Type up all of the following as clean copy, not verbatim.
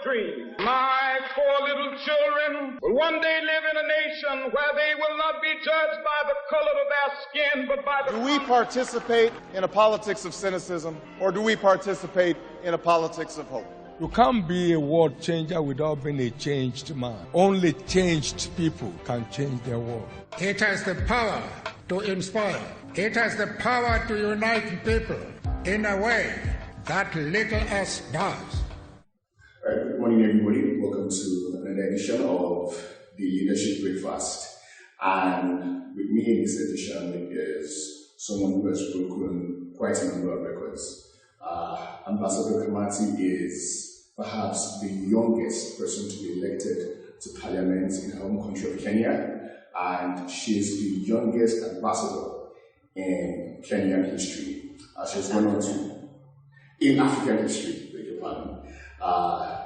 dream. My four little children will one day live in a nation where they will not be judged by the color of their skin, but by the... Do we participate in a politics of cynicism, or do we participate in a politics of hope? You can't be a world changer without being a changed man. Only changed people can change their world. It has the power to inspire. It has the power to unite people in a way that little else does. All right, good morning, everybody. Welcome to another edition of the Leadership Breakfast. And with me in this edition is someone who has broken quite a number of records. Ambassador Khamati is perhaps the youngest person to be elected to parliament in her home country of Kenya, and she is the youngest ambassador in Kenyan history. She has gone on to, in African history, beg your pardon.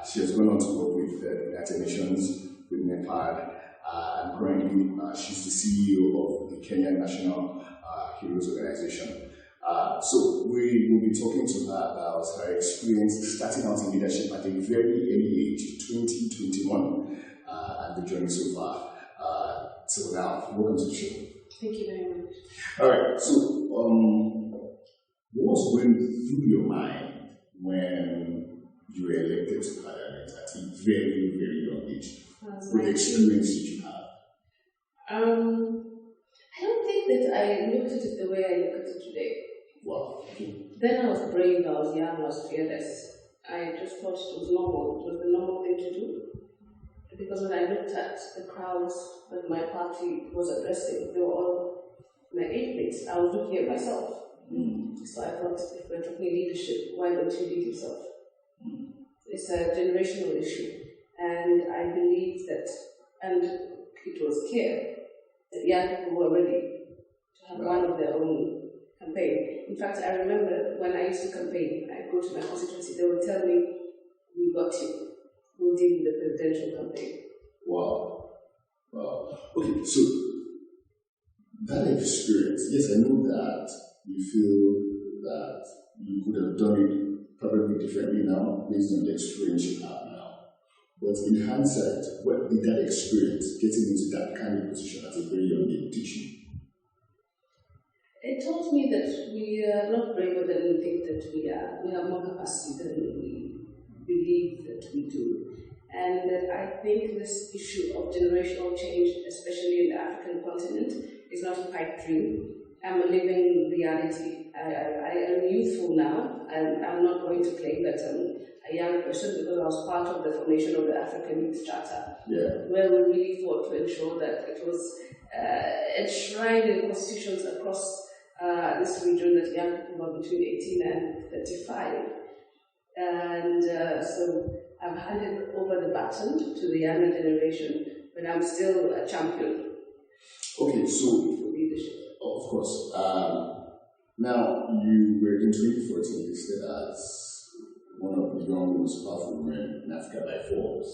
She has gone on to work with the United Nations, with NEPAD, and currently she's the CEO of the Kenyan National Heroes Organization. So we will be talking to her about her experience starting out in leadership at a very early age, 2021, and the journey so far. So now, welcome to the show. Thank you very much. All right, so what was going through your mind when you were elected to parliament at a very, very young age? With the experience that you have? I don't think that I looked at it the way I look at it today. Wow. Then I was brave, I was young, I was fearless. I just thought it was normal. It was the normal thing to do. Because when I looked at the crowds that my party was addressing, they were all my age mates. I was looking at myself. So I thought, if we're talking leadership, why don't you lead yourself? It's a generational issue. And I believe that, and it was clear that young people were ready to have one of their own campaign. In fact, I remember when I used to campaign, I'd go to my constituency, they would tell me, we got you. We'll deal with the presidential campaign. Wow. Wow. Okay, so that experience, yes, I know that you feel that you could have done it probably differently now based on the experience you have now. But in hindsight, what did that experience, getting into that kind of position at a very young age, teach you? It taught me that we are not braver than we think that we are. We have more capacity than we believe that we do. And that I think this issue of generational change, especially in the African continent, is not a pipe dream. I'm a living reality. I am youthful now, and I'm not going to claim that I'm a young person because I was part of the formation of the African Youth Charter, where we really fought to ensure that it was enshrined in constitutions across this region that young people are between 18 and 35. And so I've handed over the baton to the younger generation, but I'm still a champion. Okay, so, for leadership. Of course. Now, you were in 2014 listed as one of the youngest, most powerful women in Africa by Forbes.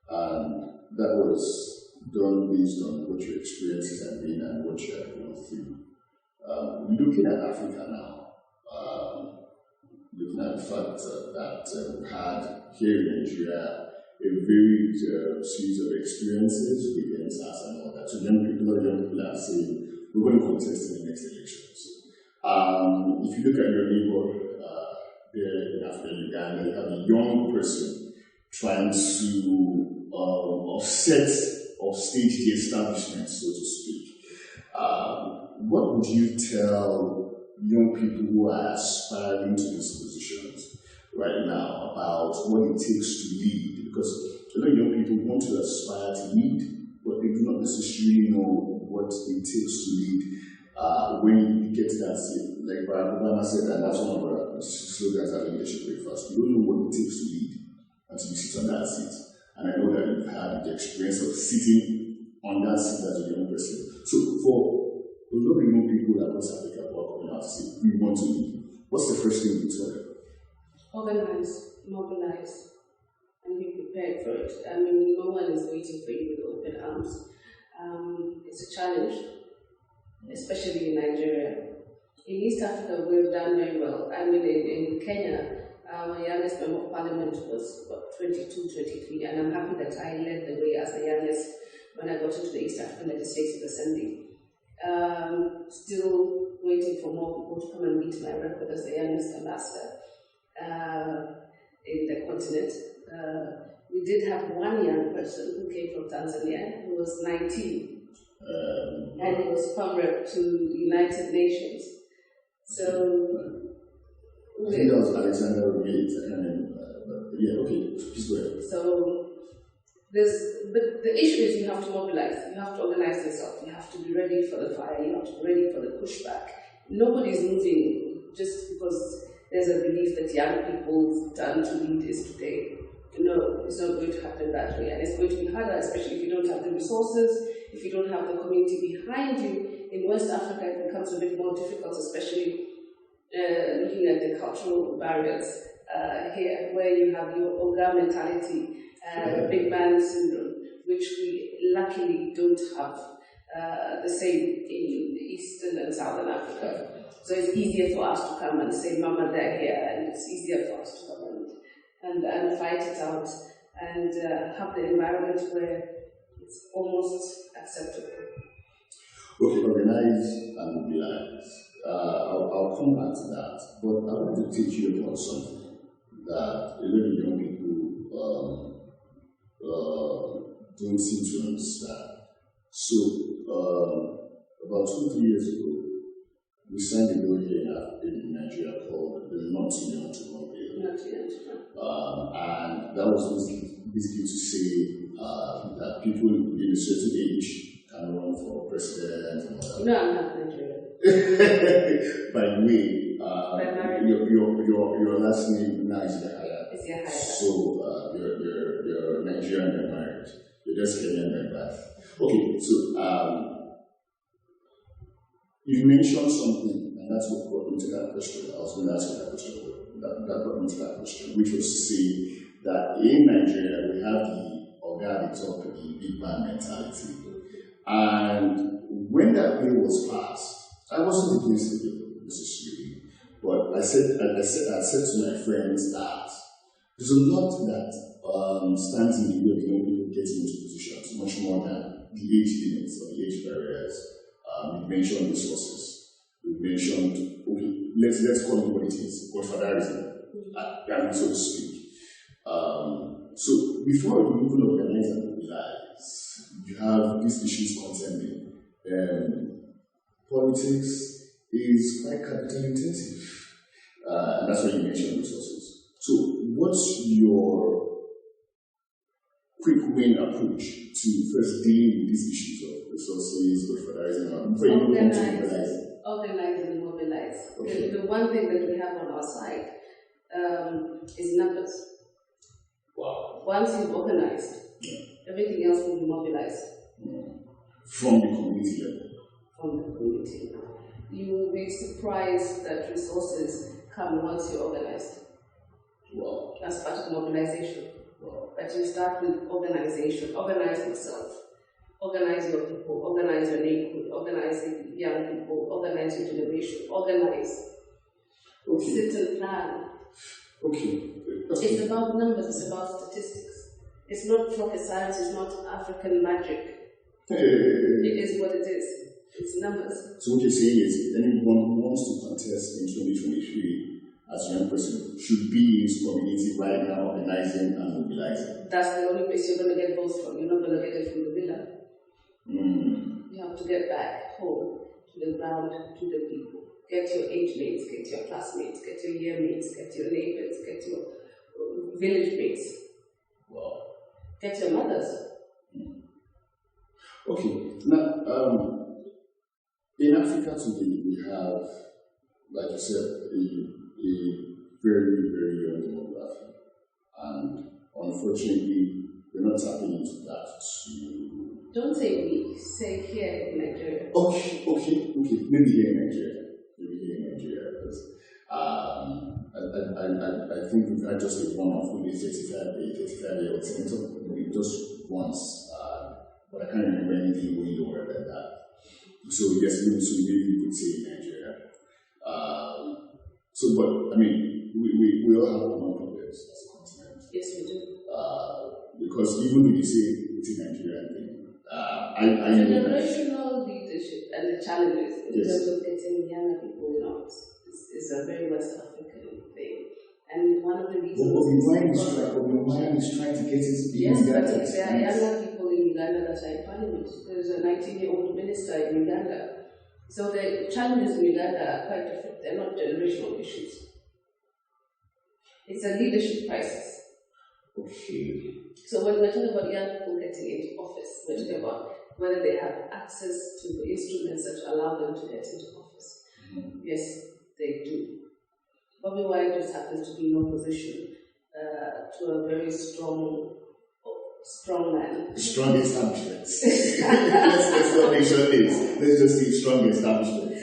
That was done based on what your experiences have been and what you have gone through. Looking at Africa now, looking at the fact that we've had here in Nigeria a varied series of experiences with NSAS and all that. So young people are saying, we're going to contest in the next elections. If you look at your neighbor there in Africa, Uganda, you have a young person trying to offset, offstage the establishment, so to speak. What would you tell young people who are aspiring to these positions right now about what it takes to lead? Because a lot of young people want to aspire to lead, but they do not necessarily know what it takes to lead when you get to that seat. Like Barack Obama said, and that's one of our slogans at Leadership Breakfast. You don't know what it takes to lead until you sit on that seat. And I know that you've had the experience of sitting on that seat as a young person. So for a lot of young people that West Africa who are coming out to say, we want to lead, what's the first thing you tell them? Organize, mobilize, and be prepared for it. I mean, no one is waiting for you with open arms. It's a challenge, especially in Nigeria. In East Africa, we've done very well. I mean, in Kenya, My youngest member of parliament was about 22, 23, and I'm happy that I led the way as the youngest when I got into the East African Legislative Assembly. Still waiting for more people to come and meet my record as the youngest ambassador in the continent. We did have one young person who came from Tanzania who was 19, and he was farm-rep to the United Nations. So, I think that was Alexander Gates. I can't remember. But yeah, okay, please go ahead. So, but the issue is you have to mobilize, you have to organize yourself, you have to be ready for the fire, you have to be ready for the pushback. Nobody's moving just because there's a belief that young people's turn to lead is today. No, it's not going to happen that way, and it's going to be harder, especially if you don't have the resources, if you don't have the community behind you. In West Africa, it becomes a bit more difficult, especially looking at the cultural barriers here, where you have your Oga mentality, big man syndrome, which we luckily don't have the same in Eastern and Southern Africa. So it's easier for us to come and say, Mama, they're here, and it's easier for us to come and fight it out and have the environment where it's almost acceptable. Okay, organize and mobilize. I'll come back to that, but I want to teach you about something that a lot of young people don't seem to understand. So, about 2-3 years ago, we signed a bill here in Nigeria called the Not Too Young to Run Bill. And that was basically to say that people in a certain age can run for president and all that. No, I'm not Nigerian. By the way, your last name now is Yahaya. It's Yahaya. So you're Nigerian and married. You're just Kenyan by birth. Okay, so you mentioned something, and that's what brought me to that question. I was going to ask you that question. That brought me to that question, which was to say that in Nigeria we have the Oga the top, the big man mentality. And when that bill was passed, I wasn't against the bill necessarily, but I said to my friends that there's a lot that stands in the way of young people getting into positions, much more than the age limits or the age barriers. We mentioned resources. We mentioned, okay, let's call it what it is, godfatherism, so to speak. So before you even organize and mobilize, you have these issues contending. Politics is quite capital intensive, and that's why you mentioned resources. So what's your quick win approach to first dealing with these issues of resources, godfatherism, before you come to mobilizing? Organize and mobilize. Okay. The one thing that we have on our side is numbers. Wow. Once you've organized, everything else will be mobilized. From the community level. From the community. You will be surprised that resources come once you're organized. Wow. That's part of mobilization. Wow. But you start with organization. Organize yourself. Organize your people. Organize your neighborhood. Organize the young people. Organize your generation. Organize. Okay. Sit and plan. Okay. It's about numbers. It's about statistics. It's not rocket science. It's not African magic. It is what it is. It's numbers. So what you're saying is anyone who wants to contest in 2023 as a young person should be in his community right now, organizing and mobilizing. That's the only place you're going to get votes from. You're not going to get it from the villa. You have to get back home to the ground, to the people. Get your age mates, get your classmates, get your year mates, get your neighbors, get your village mates. Wow. Get your mothers. Okay. Now, in Africa today, we have, like you said, a very, very young demographic. And unfortunately, we're not tapping into that Don't say we, say here in Nigeria. Okay. Maybe here in Nigeria. Because I think we've had just a one-off, maybe 35-year-old senator, maybe just once. But I can't remember anything way lower than that. So yes, maybe we could say in Nigeria. But I mean, we all have common problems as a continent. Yes, we do. Because even if you say it's a Nigerian thing, I know generational leadership and the challenges in yes. terms of getting younger people out is a very West African thing. And one of the reasons your mind is trying to get it to be yes, but there are younger people in Uganda that are in parliament. There's a 19-year-old minister in Uganda. So the challenges in Uganda are quite different. They're not generational issues. It's a leadership crisis. Okay. So when we're talking about young people getting into office, we're talking about whether they have access to the instruments that allow them to get into office. Mm-hmm. Yes, they do. Bobby Wine just happens to be in opposition to a very strong man. Strong establishments. let's not make sure it is. Let's just say strong establishments.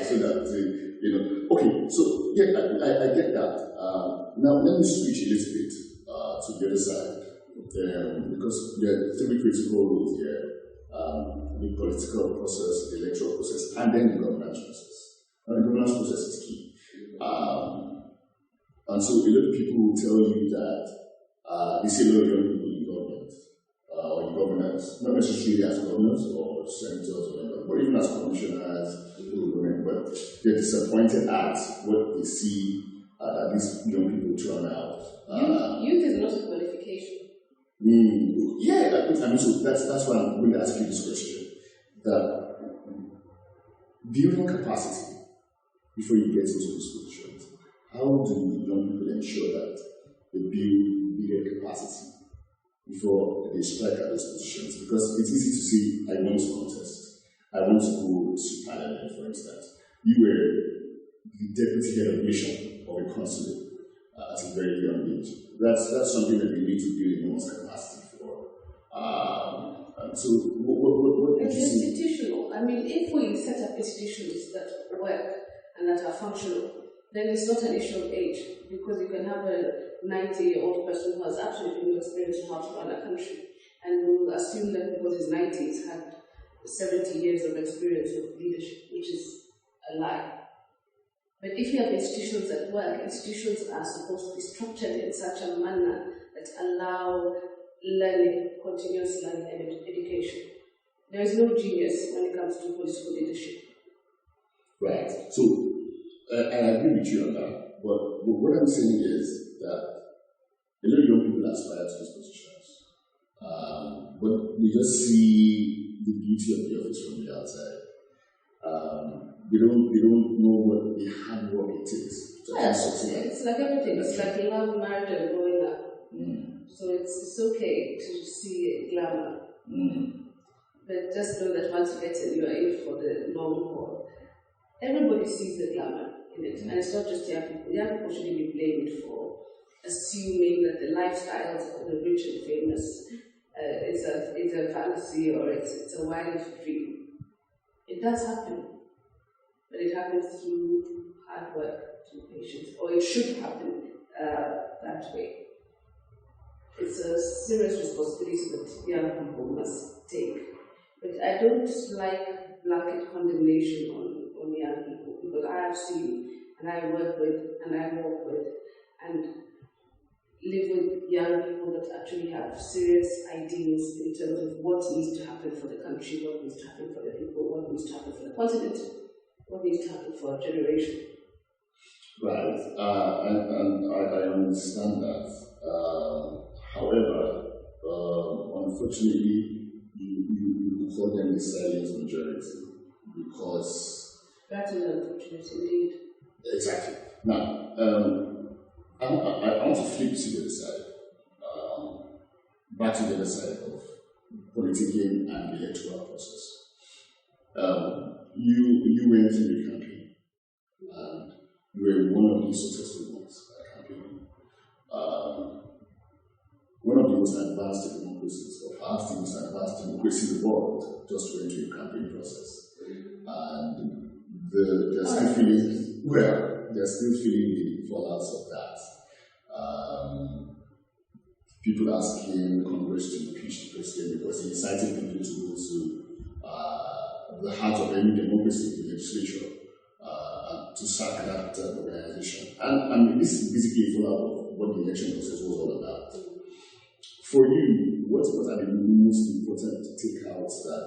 So that, Okay, so yeah, I get that. Now let me switch a little bit to the other side. Because there are three critical roles here. The political process, the electoral process, and then the governance process. And the governance process is key. And so a lot of people will tell you that they see a lot of young people in government, or in governance, not necessarily as governors or senators or whatever, but even as commissioners, but they're disappointed at what they see that these young people turn out. Youth is not a qualification. Yeah, I mean, so that's why I'm going to ask you this question. That building capacity before you get into those positions, how do young people ensure that they build bigger capacity before they strike at those positions? Because it's easy to say, I want to contest, I want to go to parliament, for instance. You were the deputy head of mission of a consulate at a very young age. That's something that you need to build enormous capacity for. So what it's institutional. I mean, if we set up institutions that work and that are functional, then it's not an issue of age, because you can have a 90-year-old person who has absolutely no experience in how to run a country, and we'll assume that because he's 90, he's had 70 years of experience with leadership, which is a lie. But if you have institutions that work, institutions are supposed to be structured in such a manner that allow learning, continuous learning and education. There is no genius when it comes to political leadership. Right. So, I agree with you on that. But what I'm saying is that a lot of young people aspire to these positions. But they just see the beauty of the office from the outside. They don't know what the hard work it takes to achieve success. It's like everything. It's like love, marriage, and growing up. So it's okay to see glamour. But just know that once you get in, you are in for the long haul. Everybody sees the glamour in it, and it's not just young people. Young people shouldn't be blamed for assuming that the lifestyles of the rich and famous is a fantasy, or it's a wild dream. It does happen, but it happens through hard work, through patience, or it should happen that way. It's a serious responsibility that young people must take. But I don't like blanket condemnation on young people, because I have seen, and I work with, and I walk with, and live with young people that actually have serious ideals in terms of what needs to happen for the country, what needs to happen for the people, what needs to happen for the continent, what needs to happen for a generation. Right, and I understand that. However, unfortunately, you call them the silent majority, because... That is unfortunate indeed. Exactly. Now, I want to flip to the other side, back to the other side of politicking and the electoral process. You went through the campaign, and you were one of the successful ones by campaigning. One of the most advanced democracies, or perhaps the most advanced democracy in the world, just went through a campaign process. And they're still feeling the fallouts of that. People asking Congress to impeach the president because he incited people to go to the heart of any democracy, the legislature, and to sack that organization. And I mean, this is basically a follow-up of what the election process was all about. For you, what are the most important takeouts that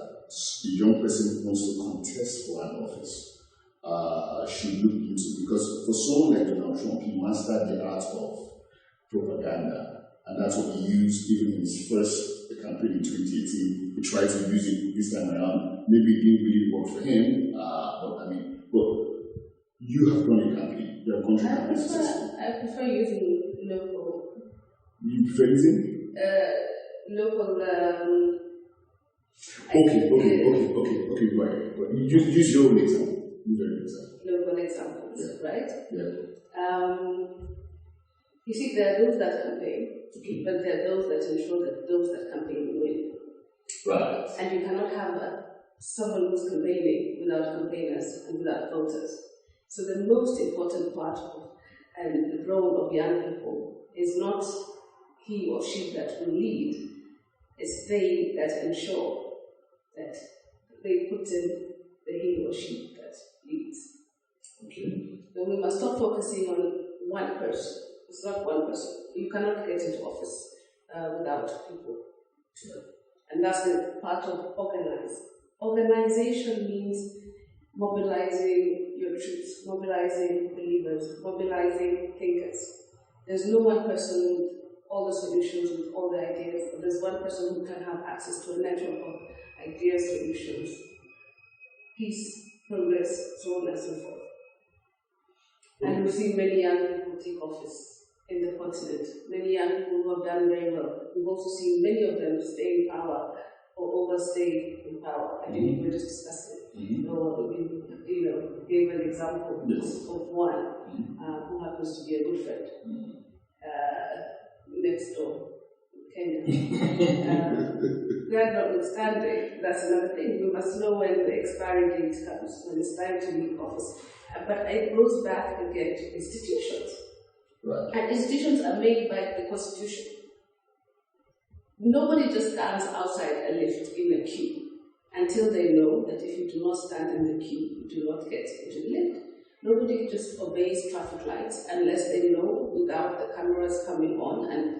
a young person who wants to contest for an office should look into? Because for someone like Donald Trump, he mastered the art of propaganda, and that's what he used even in his first campaign in 2018. He tried to use it this time around. Maybe it didn't really work for him, but you have done a campaign. You have gone through campaign. I prefer using local. You prefer using? Local. Okay, right. But use your own example. Local examples, yeah. Right? Yeah. You see, there are those that campaign, but there are those that ensure that those that campaign win. Right. And you cannot have someone who's campaigning without campaigners and without voters. So the most important part of and the role of young people is not he or she that will lead, it's they that ensure that they put in the he or she that leads. Okay. So we must stop focusing on one person. It's not one person. You cannot get into office without people. Yeah. And that's the part of organize. Organization means mobilizing your troops, mobilizing believers, mobilizing thinkers. There's no one person with all the solutions, with all the ideas, but there's one person who can have access to a network of ideas, solutions, peace, progress, so on and so forth. And we've seen many young people take office in the continent, many young people who have done very well. We've also seen many of them stay in power or overstay in power. I think we were just discussing. So, gave an example of one who happens to be a good friend next door in Kenya. That notwithstanding, that's another thing. We must know when the expiry date comes, when it's time to leave office. But it goes back again to institutions. Right. And institutions are made by the Constitution. Nobody just stands outside a lift in a queue until they know that if you do not stand in the queue, you do not get into the lift. Nobody just obeys traffic lights unless they know without the cameras coming on and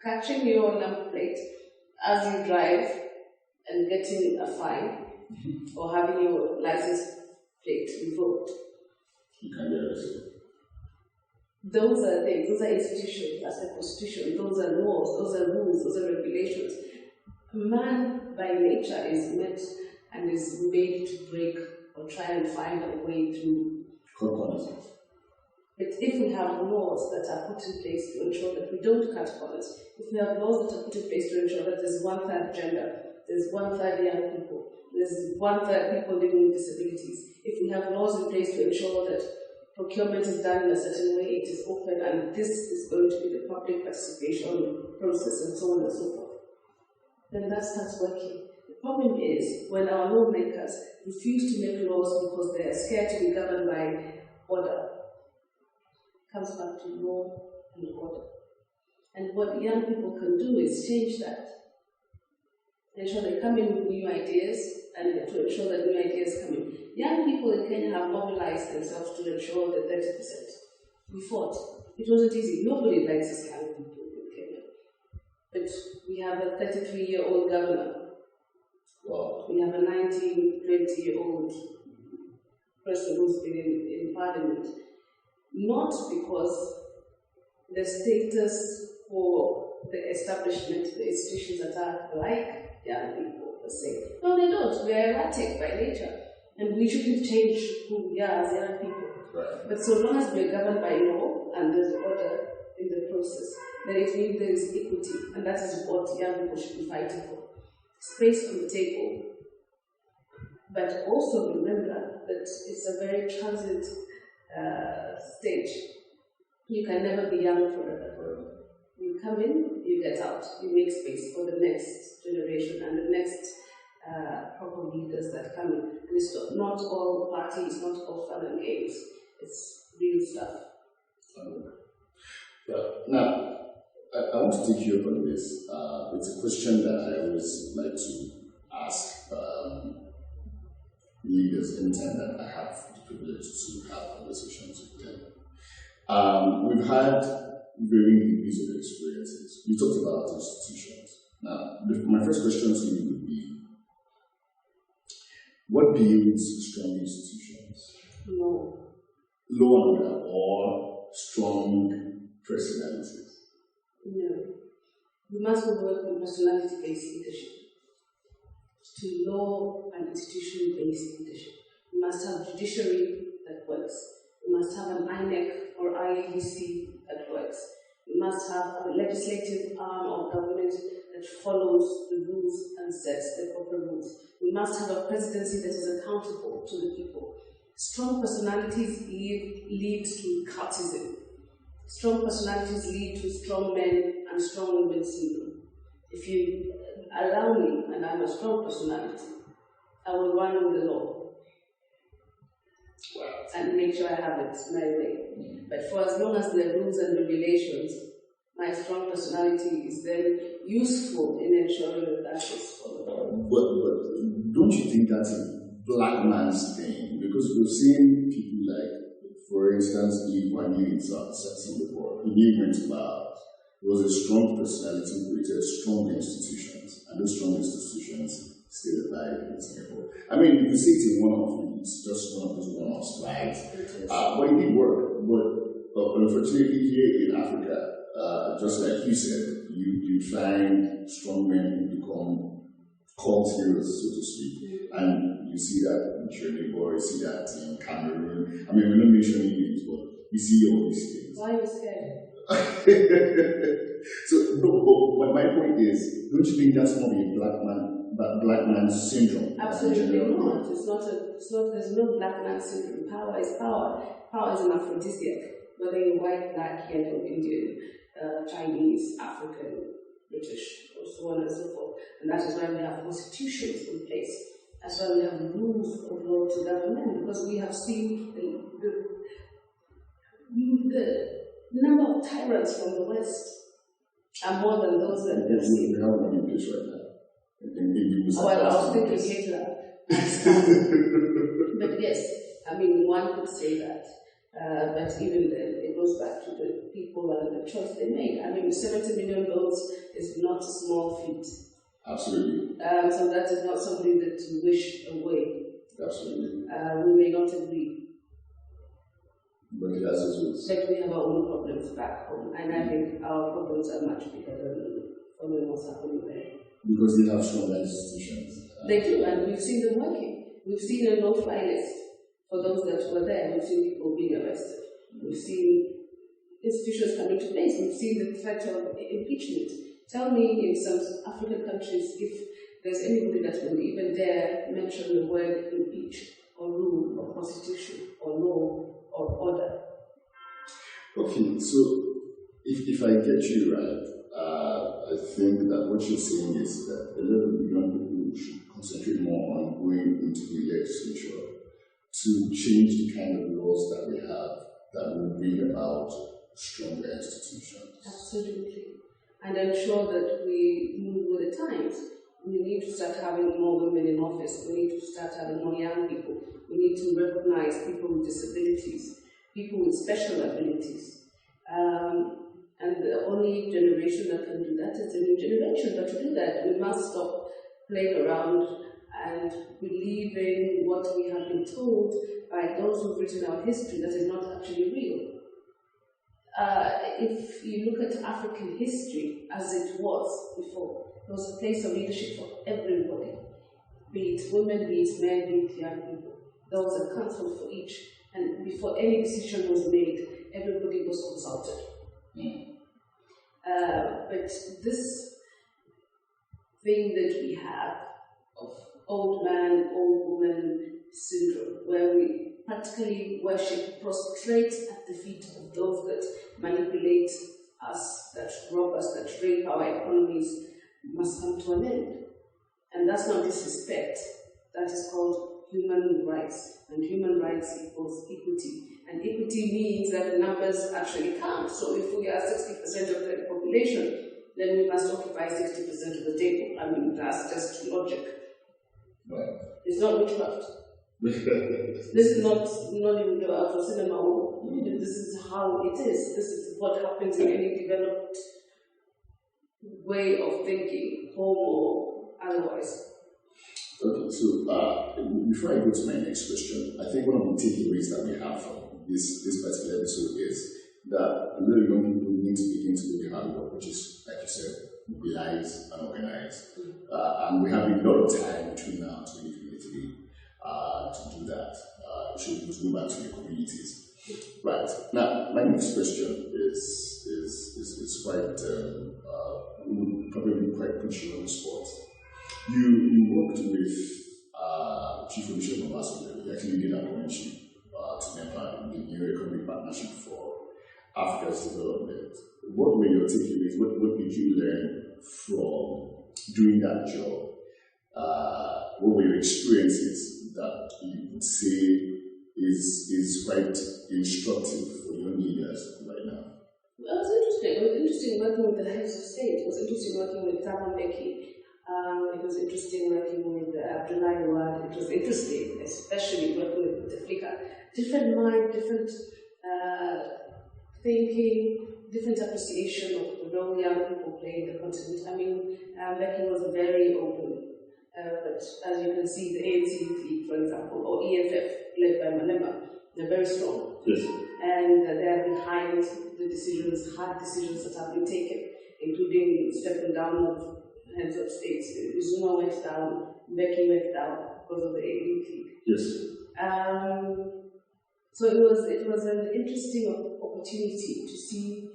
catching your number plate as you drive and getting a fine or having your license plate revoked. You can get arrested. Those are things, those are institutions, that's the Constitution, those are laws, those are rules, those are regulations. Man by nature is meant and is made to break or try and find a way to. But if we have laws that are put in place to ensure that we don't cut corners, if we have laws that are put in place to ensure that there's 1/3 gender, there's 1/3 young people, there's 1/3 people living with disabilities, if we have laws in place to ensure that procurement is done in a certain way, it is open, and this is going to be the public participation process, and so on and so forth, then that starts working. The problem is when our lawmakers refuse to make laws because they are scared to be governed by order. It comes back to law and order. And what young people can do is change that. Ensure they come in with new ideas and to ensure that new ideas come in. Young people in Kenya have mobilized themselves to ensure the 30%. We fought. It wasn't easy. Nobody likes this kind of people in Kenya. But we have a 33-year-old governor. Wow. We have a 19, 20-year-old person who's been in parliament. Not because the status for the establishment, the institutions that are like young people per se. No, they don't. We are erratic by nature. And we shouldn't change who we are as young people. Right. But so long as we're governed by law and there's order in the process, then it means there is equity. And that is what young people should be fighting for. Space on the table. But also remember that it's a very transit stage. You can never be young forever. You come in, you get out, you make space for the next generation and the next proper leaders that come in. And it's not all parties, not all fun and games. It's real stuff. Yeah. Now, I want to take you up on this. It's a question that I always like to ask. leaders anytime that I have the privilege to have conversations with them. We've had varying degrees of experiences. You talked about institutions. Now, my first question to you would be, what builds strong institutions? Law and order or strong personalities? No. We must move away from personality-based leadership to law and institution-based leadership. We must have judiciary that works. We must have an INEC or IABC that works. We must have a legislative arm of government that follows the rules and sets the proper rules. We must have a presidency that is accountable to the people. Strong personalities lead to cultism. Strong personalities lead to strong men and strong women syndrome. If you allow me, and I'm a strong personality, I will run with the law and make sure I have it my way. But for as long as there are rules and regulations, my strong personality is then useful in ensuring that that is followed. But don't you think that's a black man's thing? Because we've seen people like, for instance, Yvonne Khamati Yahaya before. He went about. It was a strong personality, created strong institutions, and those strong institutions still abide in Singapore. I mean, you can see it in one of these, just one of those one-off slides. But it did work. But unfortunately, here in Africa, just like you said, you find strong men who become cult heroes, so to speak. And you see that in Trinidad, you see that in Cameroon. I mean, we're not mentioning names, but you see all these things. Why are you scared? So, no, but my point is, don't you think that's more of a black man syndrome? Absolutely not. There's no black man syndrome. Power is power. Power is an aphrodisiac, whether you're white, black, yellow, Indian, Chinese, African, British, or so on and so forth. And that is why we have constitutions in place. That's why we have rules of law to govern men, because we have seen the number of tyrants from the West are more than those that we have seen. We have one in place right now. I was thinking Hitler. But yes, I mean, one could say that. But even then, it goes back to the people and the choice they made. I mean, 70 million votes is not a small feat. Absolutely. So that is not something that you wish away. Absolutely. We may not agree. But it has its roots. But we have our own problems back home, and I think our problems are much bigger than following what's happening there. Because they have strong institutions. They do, and we've seen them working. We've seen a no-fly list for those that were there. We've seen people being arrested. We've seen institutions coming to place. We've seen the threat of impeachment. Tell me, in some African countries, if there's anybody that will even dare mention the word impeach, or rule, or constitution, or law, or order. Okay, so if I get you right, I think that what you're saying is that a lot of young people should concentrate more on going into the legislature to change the kind of laws that we have that will bring about stronger institutions. Absolutely. And ensure that we move with the times. We need to start having more women in office. We need to start having more young people. We need to recognize people with disabilities, people with special abilities. And the only generation that can do that is the new generation. But to do that, we must stop playing around and believing what we have been told by those who've written our history that is not actually real. If you look at African history as it was before, there was a place of leadership for everybody, be it women, be it men, be it young people. There was a council for each, and before any decision was made, everybody was consulted. But this thing that we have of old man, old woman syndrome, where we practically worship, prostrate at the feet of those that manipulate us, that rob us, that rape our economies, must come to an end. And that's not disrespect. That is called human rights. And human rights equals equity. And equity means that the numbers actually count. So if we are 60% of the population, then we must occupy 60% of the table. I mean, that's just logic. Right. It's not witchcraft. This is not even for cinema. This is how it is. This is what happens in any developed way of thinking, home or otherwise. Okay, so before I go to my next question, I think one of the takeaways that we have from this particular episode is that really young people need to begin to do the hard work, which is, like you said, mobilize and organize. And we have a lot of time between now and 2023 to do that. We should go back to the communities. Right. Now, my next question is quite, probably quite pushing on the spot. You worked with Chief Olusegun Obasanjo. You actually did an internship to NEPA in the New Economic Partnership for Africa's Development. What were your takeaways? What did you learn from doing that job? What were your experiences that you could say is quite instructive for your leaders right now? Well, it was interesting. It was interesting working with the heads of state. It was interesting working with Thabo Mbeki. It was interesting working with Abdoulaye Wade. It was interesting, especially working with Africa. Different mind, different thinking, different appreciation of the role young people play in the continent. I mean, Mbeki was very open. But as you can see, the ANC Youth League, for example, or EFF, led by Malema, they're very strong. Yes. And they're behind the decisions, hard decisions that have been taken, including stepping down of heads of states. Zuma went down, Mbeki went down because of the Youth League. Yes. So it was an interesting opportunity to see,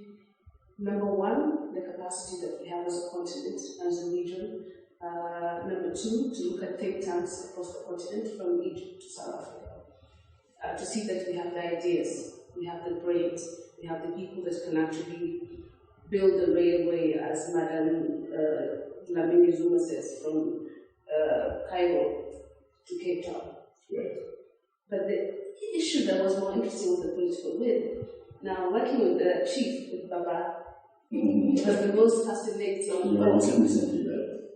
number one, the capacity that we have as a continent, as a region. Number two, to look at think tanks across the continent from Egypt to South Africa. To see that we have the ideas, we have the brains, we have the people that can actually build a railway, as Madam Dlamini Zuma says, from Cairo to Cape Town. Yes. But the issue that was more interesting was the political will. Now, working with the chief, with Baba, was the most fascinating.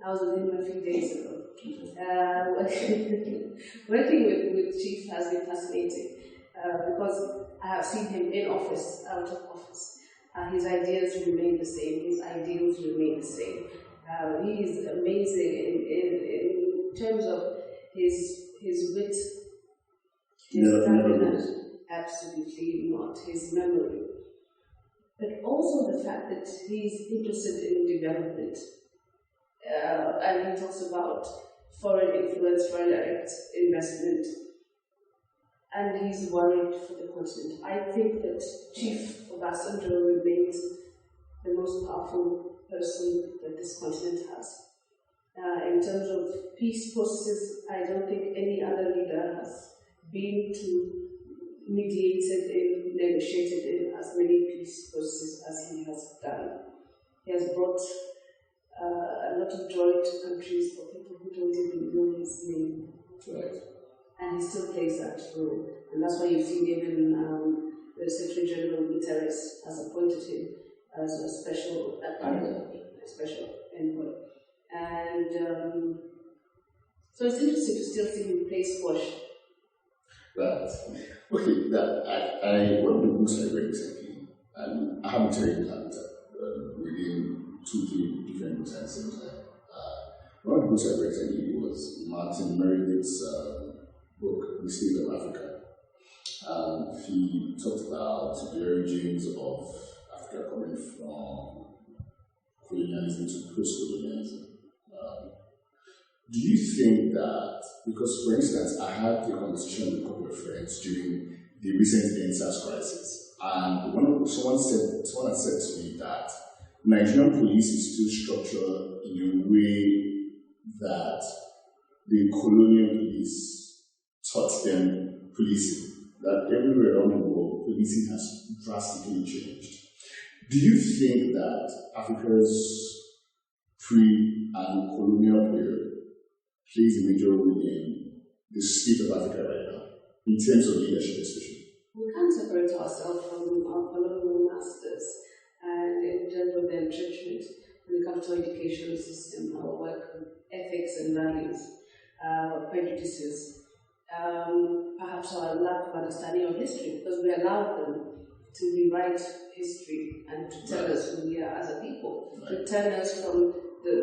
I was with him a few days ago. Working with Chief has been fascinating because I have seen him in office, out of office. His ideas remain the same, his ideals remain the same. He is amazing in terms of his wit, his stamina, absolutely not, his memory. But also the fact that he's interested in development. And he talks about foreign influence, foreign direct investment, and he's worried for the continent. I think that Chief Obasanjo remains the most powerful person that this continent has. In terms of peace processes, I don't think any other leader has been to mediated in, negotiated in as many peace processes as he has done. He has brought a lot of joy to countries for people who don't even know his name. Right. And he still plays that role. And that's why you've seen even the Secretary General Guterres has appointed him as a special envoy. And so it's interesting to still see him play squash. Right. Okay, one of the books I read recently, and I haven't told you that within 2-3 different books at the same time. One of the books I read recently was Martin Meredith's book, The State of Africa. He talked about the origins of Africa coming from colonialism to post-colonialism. Do you think that, because for instance, I had a conversation with a couple of friends during the recent NSAS crisis, and someone had said to me that Nigerian police is still structured in a way that the colonial police taught them policing, that everywhere around the world, policing has drastically changed. Do you think that Africa's pre- and colonial period plays a major role in the state of Africa right now, in terms of leadership especially? We can't separate ourselves from our colonial masters and in terms of their judgment when it comes to education system, our work, ethics and values, prejudices. perhaps our lack of understanding of history, because we allowed them to rewrite history and to tell us who we are as a people, to turn us from the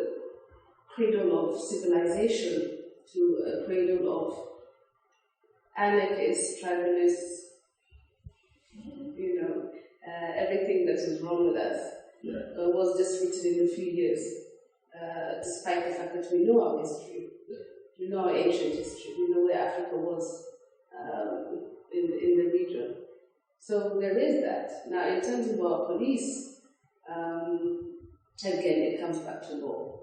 cradle of civilization to a cradle of anarchists, tribalists, everything that is wrong with us was just written in a few years, despite the fact that we know our history, we know our ancient history, we know where Africa was in the region. So there is that. Now, in terms of our police, again, it comes back to law.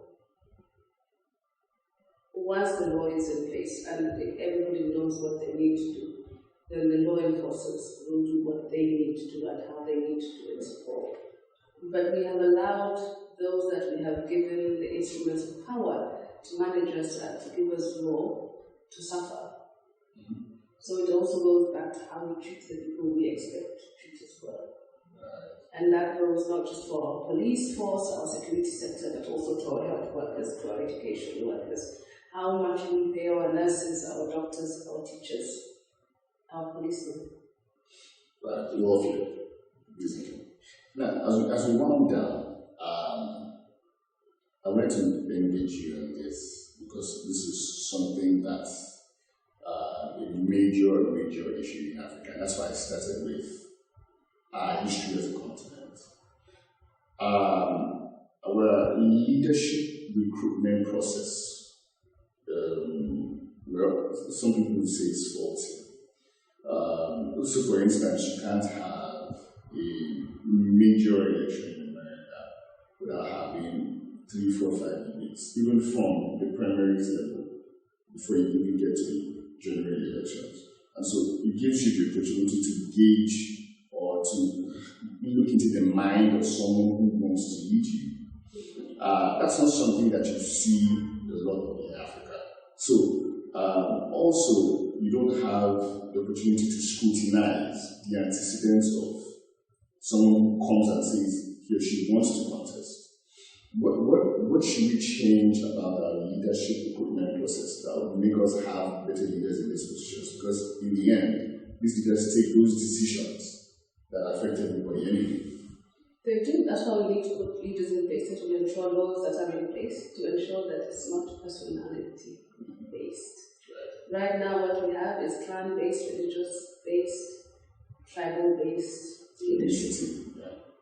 Once the law is in place and everybody knows what they need to do, then the law enforcers will do what they need to do and how they need to do it. But we have allowed those that we have given the instruments of power to manage us and to give us law to suffer. So it also goes back to how we treat the people we expect to treat us well. And that goes not just for our police force, our security sector, but also to our health workers, to our education workers. How much we pay our nurses, our doctors, our teachers, our policemen. Right, lovely. Now, as we wind down, I wanted to engage you on this because this is something that's a major issue in Africa. And that's why I started with our history as a continent. Our leadership recruitment process, some people say it's faulty. So, for instance, you can't have a major election in America without having 3, 4, 5 debates, even from the primaries level, before you even get to general elections. And so it gives you the opportunity to gauge or to look into the mind of someone who wants to lead you. That's not something that you see a lot of in Africa. So also, you don't have the opportunity to scrutinize the antecedents of someone who comes and says he or she wants to contest. What should we change about our leadership recruitment process that would make us have better leaders in these positions? Because in the end, these leaders take those decisions that affect everybody anyway. They do. That's why we need to put leaders in place to ensure laws that are in place to ensure that it's not personality based. Right now, what we have is clan-based, religious-based, tribal-based leadership.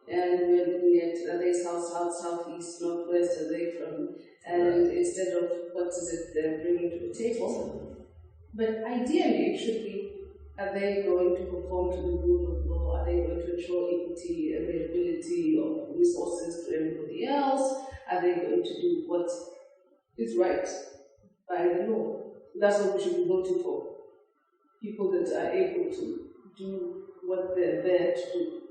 And we're looking at, are they south, southeast, northwest, are they from, and instead of what is it they're bringing to the table. But ideally, it should be, are they going to conform to the rule of law? Are they going to ensure equity, availability of resources to everybody else? Are they going to do what is right by the law? That's what we should be voting for. People that are able to do what they're there to do.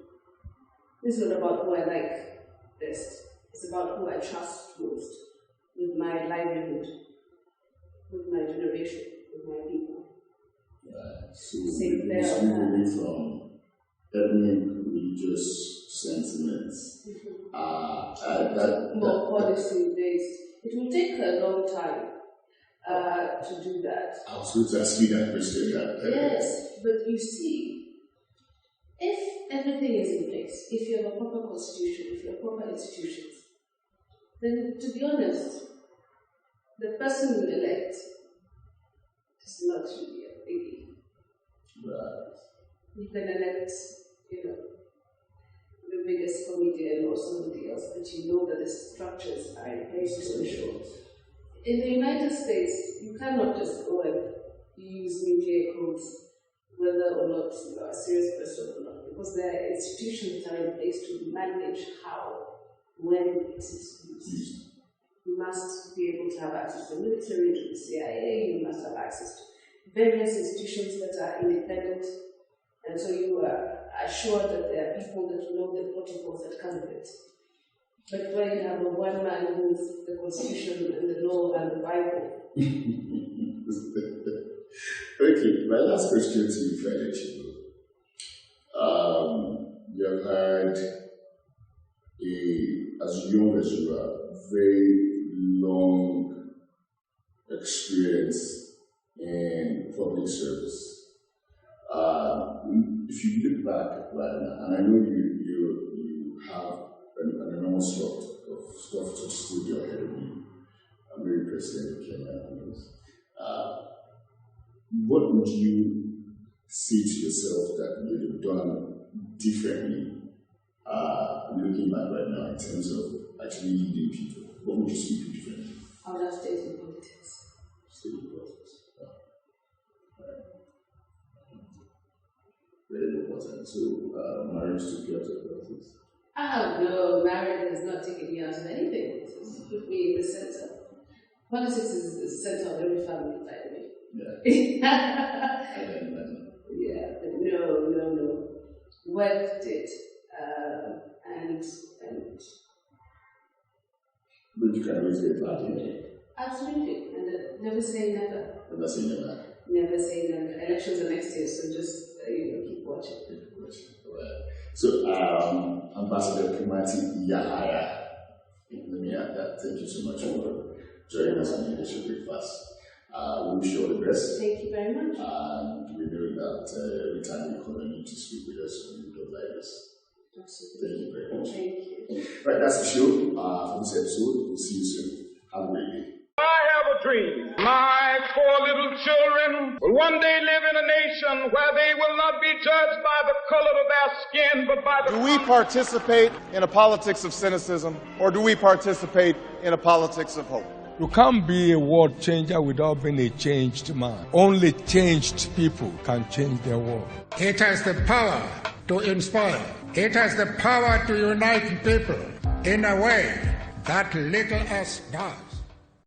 It's not about who I like best. It's about who I trust most with my livelihood, with my generation, with my people. So we away from ethnic, religious sentiments. More policy-based. It will take a long time to do that. I was going to ask you that question. Yes, but you see, if everything is in place, if you have a proper constitution, if you have proper institutions, then to be honest, the person you elect is not really a biggie. Right. You can elect, the biggest comedian or somebody else, but you know that the structures are in place to ensure. In the United States, you cannot just go and use nuclear codes, whether or not you are a serious person or not, because there are institutions that are in place to manage how, when it is used. You must be able to have access to the military, to the CIA, you must have access to various institutions that are independent, and so you are assured that there are people that know the protocols that come with it. But when you have a one man who knows the Constitution and the law and the Bible. Okay, my last question to you, Fred. You have had as young as you are, very long experience in public public service. If you look back right now, and I know you have an enormous lot of stuff to still be ahead of you. I'm very President of Kenya. What would you say to yourself that you'd have done differently, looking back right now in terms of actually leading people? What would you speak differently? I would have stayed in politics. Stayed in politics. Very important. So, marriage took you out of politics? No, marriage has not taken me out of anything. It's put me in the center. Politics is the center of every family, by the way. Yeah. I can imagine. Yeah, but no. Worked it, and. But you can always get back in it. Absolutely, and never say never. Never say never. Never say never. Elections are next year, so just keep watching. Right. So, Ambassador Khamati Yahaya, thank you so much for joining us on the Leadership Breakfast. We wish you all the best. Thank you very much. And we know that every time you come and need to speak with us, we don't like this. Absolutely. Thank you very much. Thank you. Right, that's the show for this episode. We'll see you soon. Have a great day. I have a dream. My 4 little children will one day live in a nation where they will not be judged by the color of their skin, but by the... Do we participate in a politics of cynicism, or do we participate in a politics of hope? You can't be a world changer without being a changed man. Only changed people can change their world. It has the power to inspire. It has the power to unite people in a way that little else does.